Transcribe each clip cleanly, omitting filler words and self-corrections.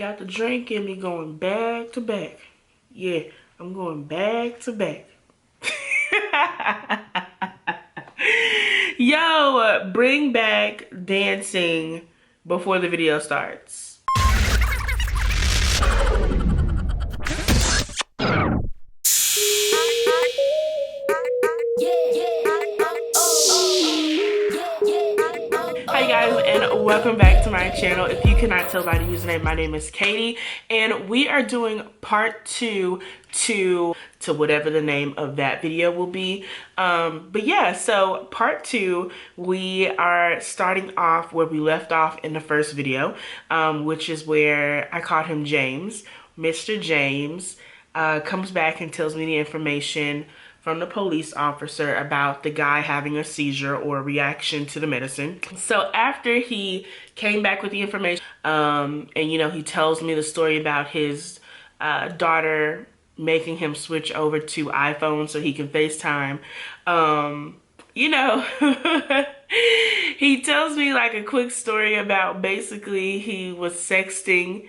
Got the drink in me going back to back. Yeah, I'm going back to back. Yo, bring back dancing before the video starts. Hi guys, and welcome back to my channel. If you cannot tell by the username, my name is Katie, and we are doing part two to whatever the name of that video will be. But yeah, so part two, we are starting off where we left off in the first video, which is where I called him James. Mr. James comes back and tells me the information from the police officer about the guy having a seizure or a reaction to the medicine. So after he came back with the information, and you know, he tells me the story about his daughter making him switch over to iPhone so he can FaceTime. You know, he tells me like a quick story about basically he was sexting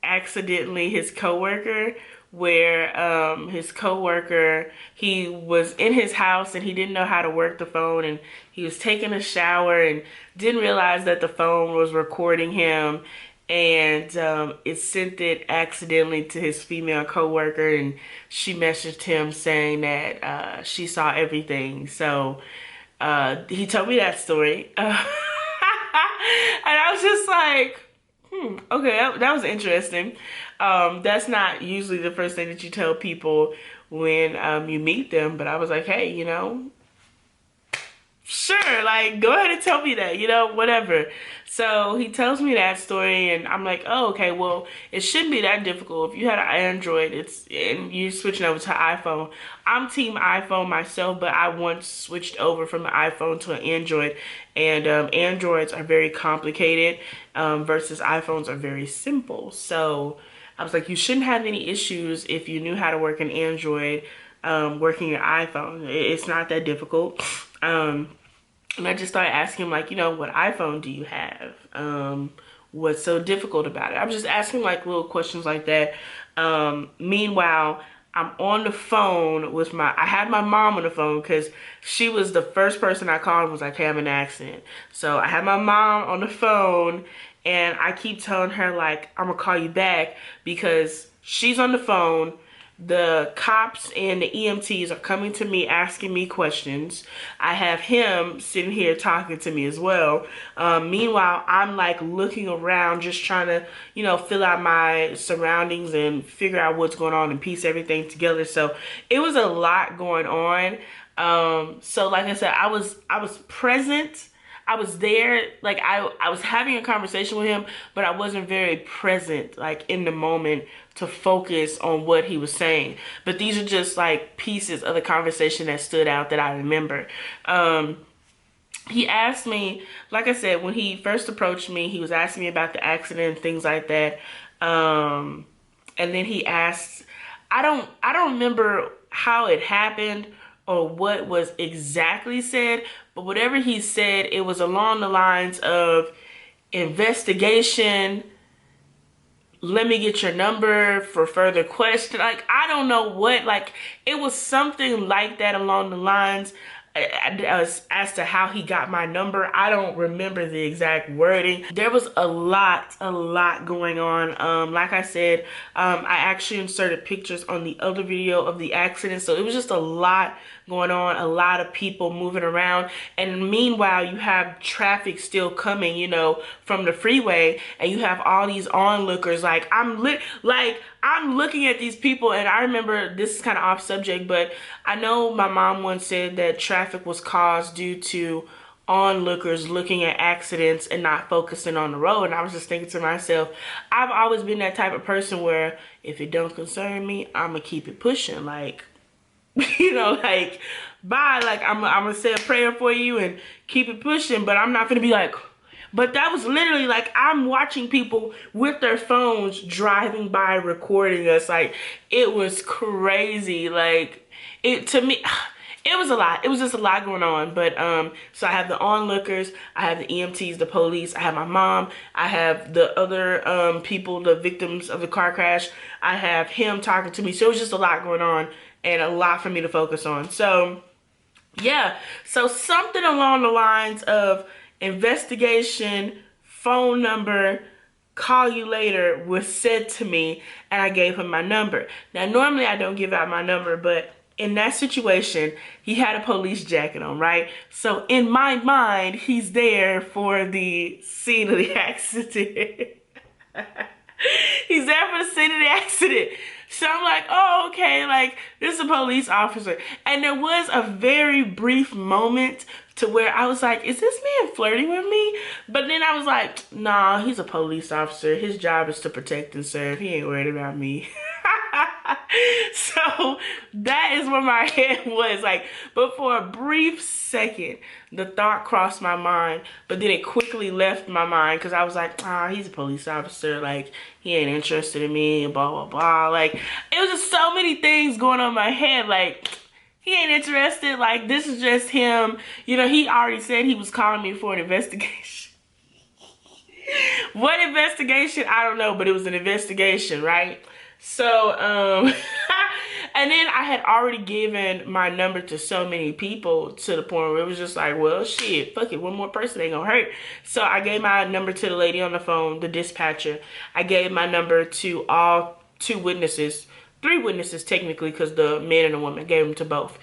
accidentally his coworker, where his coworker, he was in his house and he didn't know how to work the phone, and he was taking a shower and didn't realize that the phone was recording him, and it sent it accidentally to his female coworker, and she messaged him saying that she saw everything. So he told me that story, and I was just like, okay, that was interesting. That's not usually the first thing that you tell people when you meet them, but I was like, hey, you know, sure, like, go ahead and tell me that, you know, whatever. So he tells me that story, and I'm like, oh, okay, well, it shouldn't be that difficult. If you had an Android, and you're switching over to iPhone. I'm team iPhone myself, but I once switched over from the iPhone to an Android, and Androids are very complicated versus iPhones are very simple. So I was like, you shouldn't have any issues if you knew how to work an Android working your iPhone. It's not that difficult. And I just started asking him, like, you know, what iPhone do you have? What's so difficult about it? I was just asking like little questions like that. Meanwhile, I'm on the phone with I had my mom on the phone because she was the first person I called and was like, hey, I'm in an accident. So I had my mom on the phone, and I keep telling her, like, I'm gonna call you back because she's on the phone. The cops and the EMTs are coming to me asking me questions. I have him sitting here talking to me as well. Meanwhile, I'm like looking around, just trying to, you know, fill out my surroundings and figure out what's going on and piece everything together. So it was a lot going on. So like I said, I was present. I was there, like I was having a conversation with him, but I wasn't very present, like in the moment, to focus on what he was saying. But these are just like pieces of the conversation that stood out that I remember. He asked me, like I said, when he first approached me, he was asking me about the accident and things like that. And then he asked, I don't remember how it happened or what was exactly said, but whatever he said, it was along the lines of investigation. Let me get your number for further question. Like, I don't know what, like, it was something like that along the lines as to how he got my number. I don't remember the exact wording. There was a lot going on. Like I said, I actually inserted pictures on the other video of the accident. So it was just a lot going on, a lot of people moving around, and meanwhile you have traffic still coming, you know, from the freeway, and you have all these onlookers. Like, I'm looking at these people, and I remember, this is kind of off subject, but I know my mom once said that traffic was caused due to onlookers looking at accidents and not focusing on the road. And I was just thinking to myself, I've always been that type of person where if it don't concern me, I'm gonna keep it pushing. Like, you know, like, bye, like, I'm gonna say a prayer for you and keep it pushing, but I'm not gonna be like. But that was literally like, I'm watching people with their phones driving by recording us. Like, it was crazy. Like, to me, It was a lot. It was just a lot going on. But so I have the onlookers, I have the EMTs, the police, I have my mom, I have the other people, the victims of the car crash. I have him talking to me. So it was just a lot going on and a lot for me to focus on. So yeah, so something along the lines of investigation, phone number, call you later was said to me, and I gave him my number. Now, normally I don't give out my number, but in that situation, he had a police jacket on, right? So in my mind, he's there for the scene of the accident. He's there for the scene of the accident. So I'm like, oh, okay, like, this is a police officer. And there was a very brief moment to where I was like, is this man flirting with me? But then I was like, nah, he's a police officer. His job is to protect and serve. He ain't worried about me. So that is where my head was like, but for a brief second, the thought crossed my mind, but then it quickly left my mind because I was like, he's a police officer. Like, he ain't interested in me, blah, blah, blah. Like, it was just so many things going on in my head. Like, he ain't interested. Like, this is just him. You know, he already said he was calling me for an investigation. What investigation? I don't know, but it was an investigation, right? So, and then I had already given my number to so many people to the point where it was just like, well, shit, fuck it, one more person ain't gonna hurt. So I gave my number to the lady on the phone, the dispatcher. I gave my number to all 2 witnesses, 3 witnesses technically, because the man and the woman, gave them to both.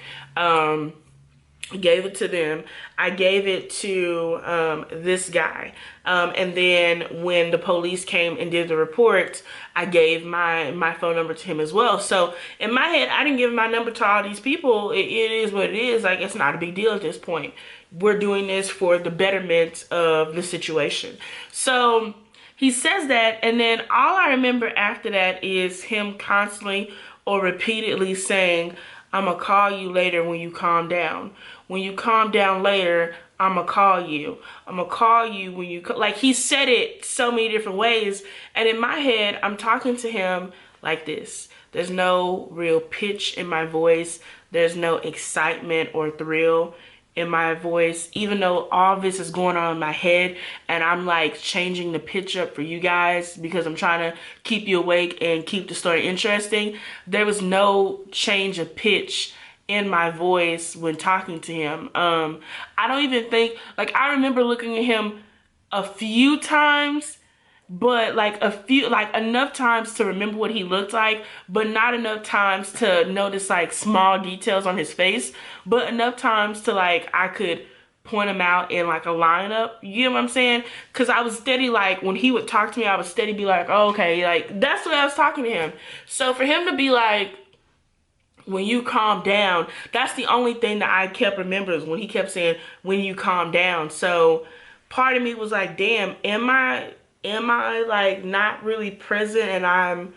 Gave it to them. I gave it to this guy. And then when the police came and did the report, I gave my phone number to him as well. So in my head, I didn't give my number to all these people. It is what it is. Like, it's not a big deal at this point. We're doing this for the betterment of the situation. So he says that, and then all I remember after that is him constantly or repeatedly saying, I'm gonna call you later when you calm down. When you calm down later, I'm gonna call you. I'm gonna call you when you, like, he said it so many different ways. And in my head, I'm talking to him like this. There's no real pitch in my voice. There's no excitement or thrill in my voice, even though all this is going on in my head and I'm like changing the pitch up for you guys because I'm trying to keep you awake and keep the story interesting. There was no change of pitch in my voice when talking to him. I don't even think, like, I remember looking at him a few times, but like enough times to remember what he looked like, but not enough times to notice like small details on his face, but enough times to like I could point him out in like a lineup. You know what I'm saying? Because I was steady, like when he would talk to me, I would steady be like, oh, okay, like that's the way I was talking to him. So for him to be like, when you calm down, that's the only thing that I kept remembering, when he kept saying, when you calm down. So part of me was like, damn, am I like not really present and I'm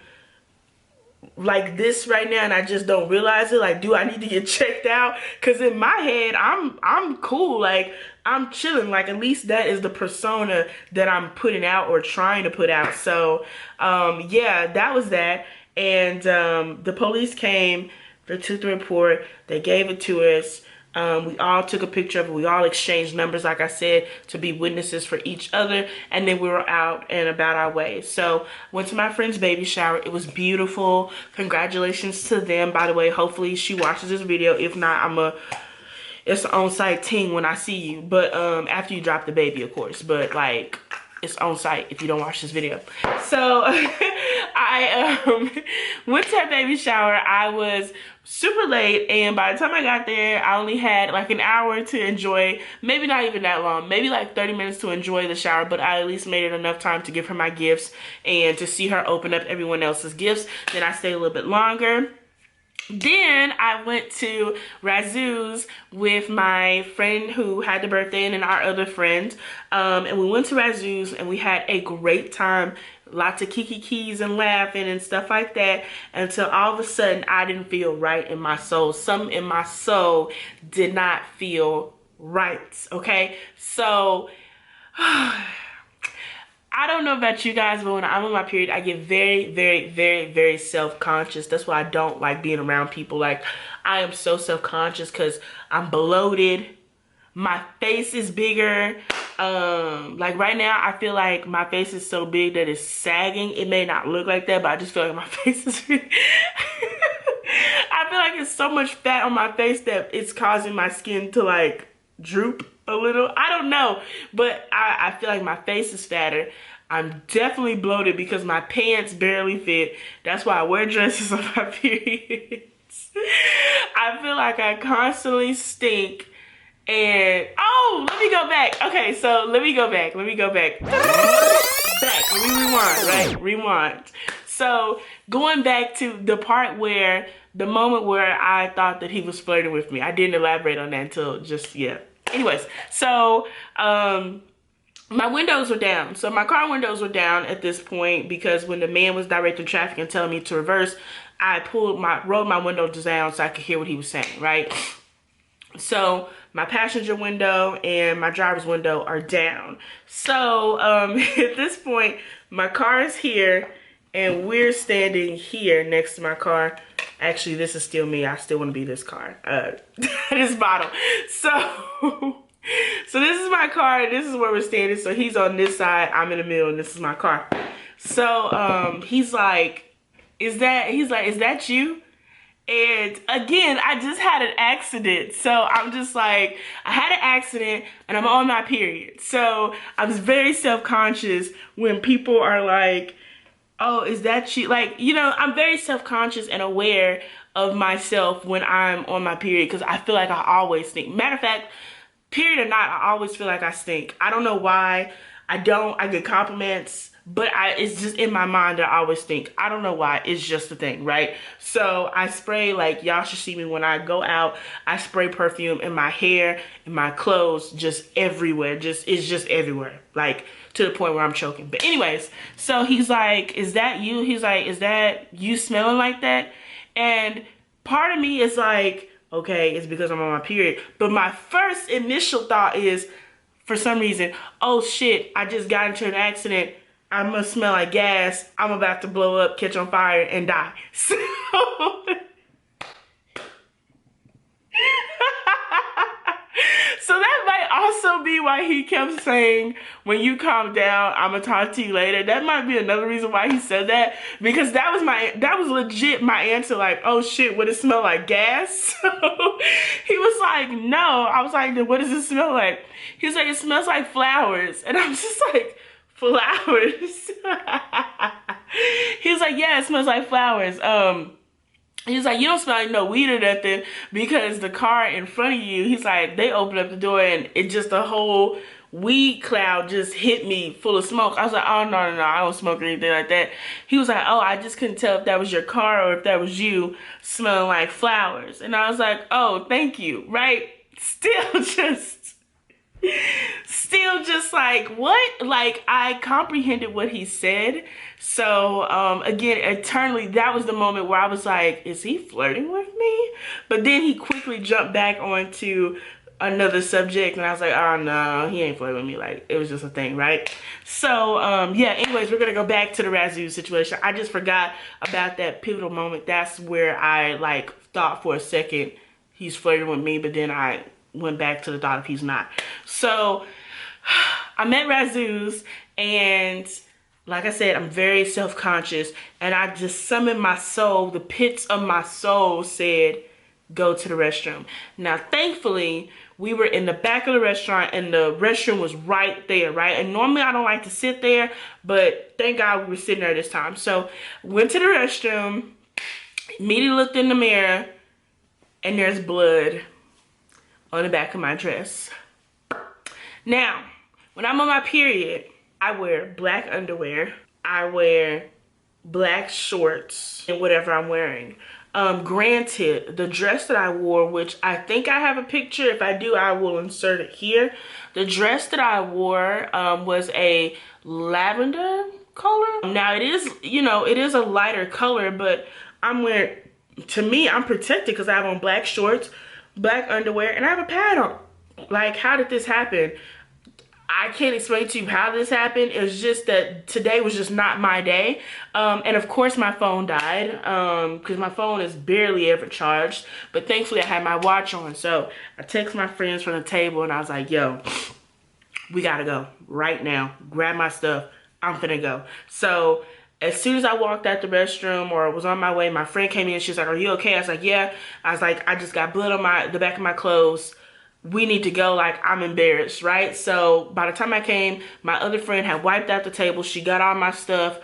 like this right now and I just don't realize it? Like, do I need to get checked out? Because in my head, I'm cool. Like, I'm chilling. Like, at least that is the persona that I'm putting out or trying to put out. So, yeah, that was that. And the police came, they took the report, they gave it to us. We all took a picture of it. We all exchanged numbers, like I said, to be witnesses for each other. And then we were out and about our way. So went to my friend's baby shower. It was beautiful. Congratulations to them, by the way. Hopefully she watches this video. If not, it's an on-site ting when I see you. But after you drop the baby, of course. But like, it's on site if you don't watch this video. So I went to her baby shower. I was super late, and by the time I got there, I only had like an hour to enjoy, maybe not even that long, maybe like 30 minutes to enjoy the shower, but I at least made it enough time to give her my gifts and to see her open up everyone else's gifts. Then I stayed a little bit longer. Then I went to Razoo's with my friend who had the birthday and then our other friend. And we went to Razoo's and we had a great time. Lots of kiki-keys and laughing and stuff like that. Until all of a sudden I didn't feel right in my soul. Something in my soul did not feel right. Okay? So I don't know about you guys, but when I'm on my period, I get very, very, very, very self-conscious. That's why I don't like being around people. Like, I am so self-conscious because I'm bloated. My face is bigger. Like right now, I feel like my face is so big that it's sagging. It may not look like that, but I just feel like my face is big. I feel like it's so much fat on my face that it's causing my skin to like droop a little. I don't know, but I feel like my face is fatter. I'm definitely bloated because my pants barely fit. That's why I wear dresses on my periods. I feel like I constantly stink. And oh, let me go back. Okay, so let me go back. Let me go back. Back. Let me rewind, right? Rewind. So going back to the part where the moment where I thought that he was flirting with me. I didn't elaborate on that until just yet. Anyways, so my windows were down. So my car windows were down at this point because when the man was directing traffic and telling me to reverse, I rolled my windows down so I could hear what he was saying, right? So my passenger window and my driver's window are down. So at this point, my car is here and we're standing here next to my car. Actually, this is still me. I still want to be this car, this bottle. So this is my car. This is where we're standing. So he's on this side. I'm in the middle, and this is my car. So he's like, is that you? And again, I just had an accident. So I'm just like, I had an accident and I'm on my period. So I was very self-conscious when people are like, oh, is that you? Like, you know, I'm very self-conscious and aware of myself when I'm on my period because I feel like I always stink. Matter of fact, period or not, I always feel like I stink. I don't know why. I get compliments, but it's just in my mind that I always think. I don't know why. It's just a thing, right? So I spray, like, y'all should see me when I go out. I spray perfume in my hair, in my clothes, just everywhere. It's just everywhere. Like, to the point where I'm choking. But anyways, so he's like, is that you? He's like, is that you smelling like that? And part of me is like, okay, it's because I'm on my period. But my first initial thought is, for some reason, oh shit, I just got into an accident. I must smell like gas. I'm about to blow up, catch on fire, and die. So, so that might also be why he kept saying, when you calm down, I'm gonna talk to you later. That might be another reason why he said that, because that was legit my answer, like, oh shit, would it smell like gas? So he was like, no. I was like, then what does it smell like? He was like, it smells like flowers. And I'm just like, flowers? He was like, yeah, it smells like flowers. He's like, you don't smell like no weed or nothing because the car in front of you, he's like, they opened up the door and it just a whole weed cloud just hit me full of smoke. I was like, oh, no, I don't smoke or anything like that. He was like, oh, I just couldn't tell if that was your car or if that was you smelling like flowers. And I was like, oh, thank you, right? Still just like, what? Like, I comprehended what he said. So, again, eternally, that was the moment where I was like, is he flirting with me? But then he quickly jumped back onto another subject, and I was like, oh, no, he ain't flirting with me. Like, it was just a thing, right? So, yeah, anyways, we're going to go back to the Razoo situation. I just forgot about that pivotal moment. That's where I, like, thought for a second he's flirting with me, but then I went back to the thought of he's not. So I met Razoo's, and like I said, I'm very self-conscious, and I just summoned my soul. The pits of my soul said, go to the restroom. Now, thankfully, we were in the back of the restaurant, and the restroom was right there, right? And normally I don't like to sit there, but thank God we were sitting there this time. So went to the restroom, immediately looked in the mirror, and there's blood on the back of my dress. Now, when I'm on my period, I wear black underwear. I wear black shorts and whatever I'm wearing. Granted, the dress that I wore, which I think I have a picture. If I do, I will insert it here. The dress that I wore was a lavender color. Now it is, you know, it is a lighter color, but I'm wearing, to me, I'm protected because I have on black shorts, black underwear, and I have a pad on. Like, how did this happen? I can't explain to you how this happened. It was just that today was just not my day. And of course my phone died because my phone is barely ever charged. But thankfully I had my watch on. So I text my friends from the table and I was like, yo, we gotta go right now. Grab my stuff. I'm finna go. So as soon as I walked out the restroom or was on my way, my friend came in. She was like, are you okay? I was like, yeah. I was like, I just got blood on the back of my clothes. We need to go. Like, I'm embarrassed, right? So by the time I came, my other friend had wiped out the table. She got all my stuff.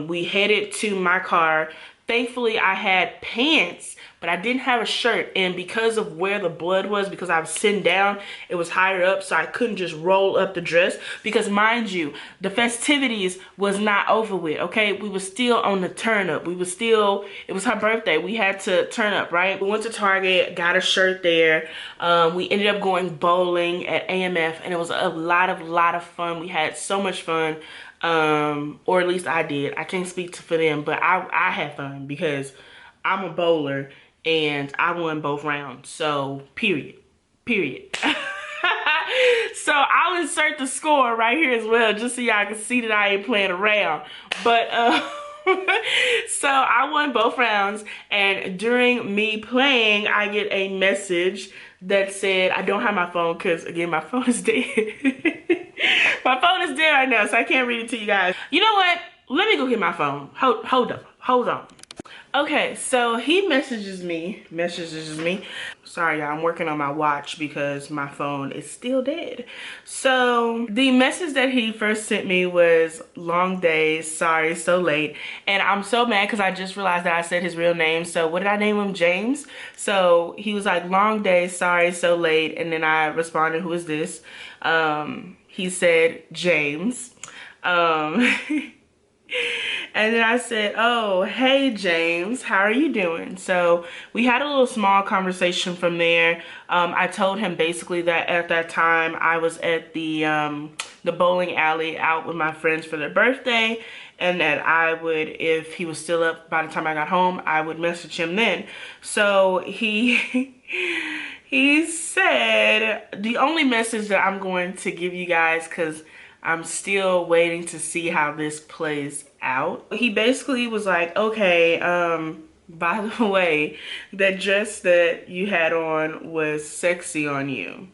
We headed to my car. Thankfully, I had pants, but I didn't have a shirt. And because of where the blood was, because I was sitting down, it was higher up, so I couldn't just roll up the dress. Because mind you, the festivities was not over with, okay? We were still on the turn up. It was her birthday. We had to turn up, right? We went to Target, got a shirt there. We ended up going bowling at AMF, and it was a lot of fun. We had so much fun. Or at least I did. I can't speak for them, but I had fun because I'm a bowler and I won both rounds. So period. So I'll insert the score right here as well, just so y'all can see that I ain't playing around. But so I won both rounds, and during me playing, I get a message that said I don't have my phone because again my phone is dead. My phone is dead right now, so I can't read it to you guys. You know what? Let me go get my phone. Hold on. Okay, so he messages me. Sorry, y'all, I'm working on my watch because my phone is still dead. So the message that he first sent me was, long days, sorry, so late. And I'm so mad because I just realized that I said his real name. So what did I name him? James. So he was like, long days, sorry, so late. And then I responded, who is this? He said, James. And then I said, oh, hey, James, how are you doing? So we had a little small conversation from there. I told him basically that at that time I was at the bowling alley out with my friends for their birthday, and that I would, if he was still up by the time I got home, I would message him then. So he said, the only message that I'm going to give you guys, because I'm still waiting to see how this plays out. He basically was like, okay, by the way, that dress that you had on was sexy on you.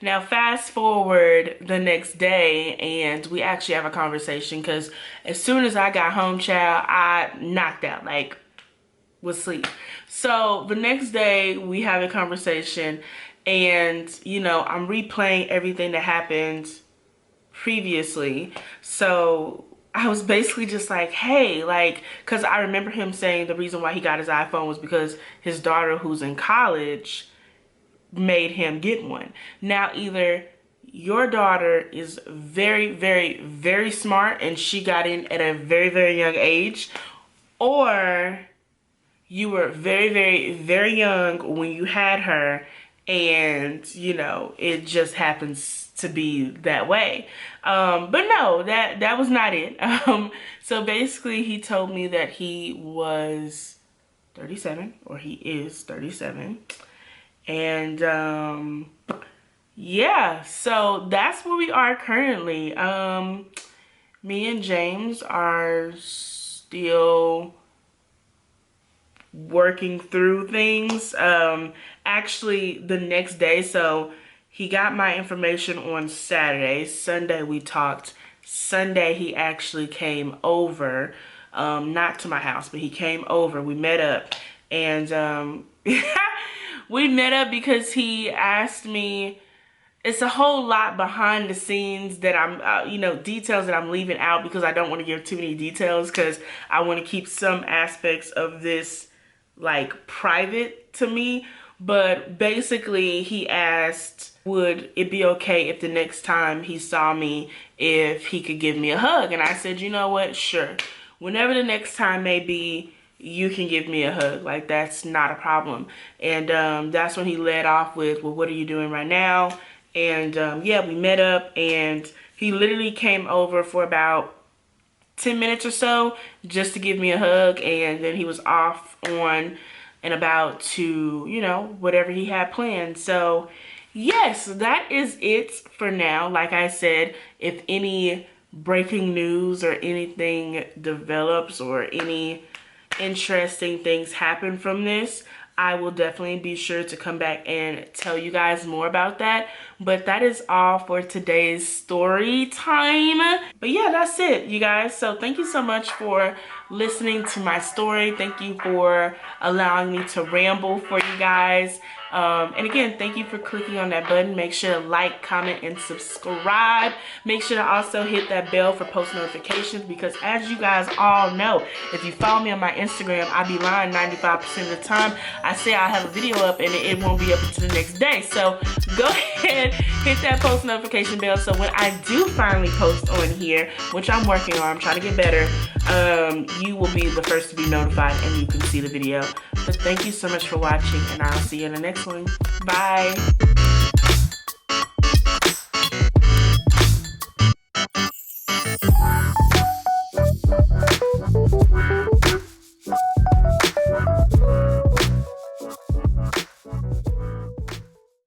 Now fast forward the next day and we actually have a conversation, because as soon as I got home, child, I knocked out, like was asleep. So the next day we have a conversation. And, you know, I'm replaying everything that happened previously. So I was basically just like, hey, like, because I remember him saying the reason why he got his iPhone was because his daughter, who's in college, made him get one. Now, either your daughter is very smart and she got in at a very young age, or you were very young when you had her, and you know, it just happens to be that way. But no, that was not it. So basically he told me that he was 37, or he is 37. And yeah, so that's where we are currently. Me and James are still working through things. Actually the next day, so he got my information on Saturday. Sunday we talked. Sunday he actually came over, not to my house, but he came over. We met up, and we met up because he asked me, it's a whole lot behind the scenes that I'm, you know, details that I'm leaving out because I don't want to give too many details, because I want to keep some aspects of this like private to me. But basically he asked, would it be okay if the next time he saw me, if he could give me a hug? And I said, you know what, sure, whenever the next time may be, you can give me a hug. Like, that's not a problem. And that's when he led off with, well, what are you doing right now? And yeah, we met up, and he literally came over for about 10 minutes or so just to give me a hug, and then he was off on and about to, you know, whatever he had planned. So yes, that is it for now. Like I said, if any breaking news or anything develops or any interesting things happen from this, I will definitely be sure to come back and tell you guys more about that. But that is all for today's story time. But yeah, that's it, you guys. So thank you so much for listening to my story. Thank you for allowing me to ramble for you guys. And again, thank you for clicking on that button. Make sure to like, comment, and subscribe. Make sure to also hit that bell for post notifications, because as you guys all know, if you follow me on my Instagram, I be lying 95% of the time. I say I'll have a video up and it won't be up until the next day. So go ahead, hit that post notification bell, so when I do finally post on here, which I'm working on, I'm trying to get better, you will be the first to be notified and you can see the video. But thank you so much for watching, and I'll see you in the next one. Bye.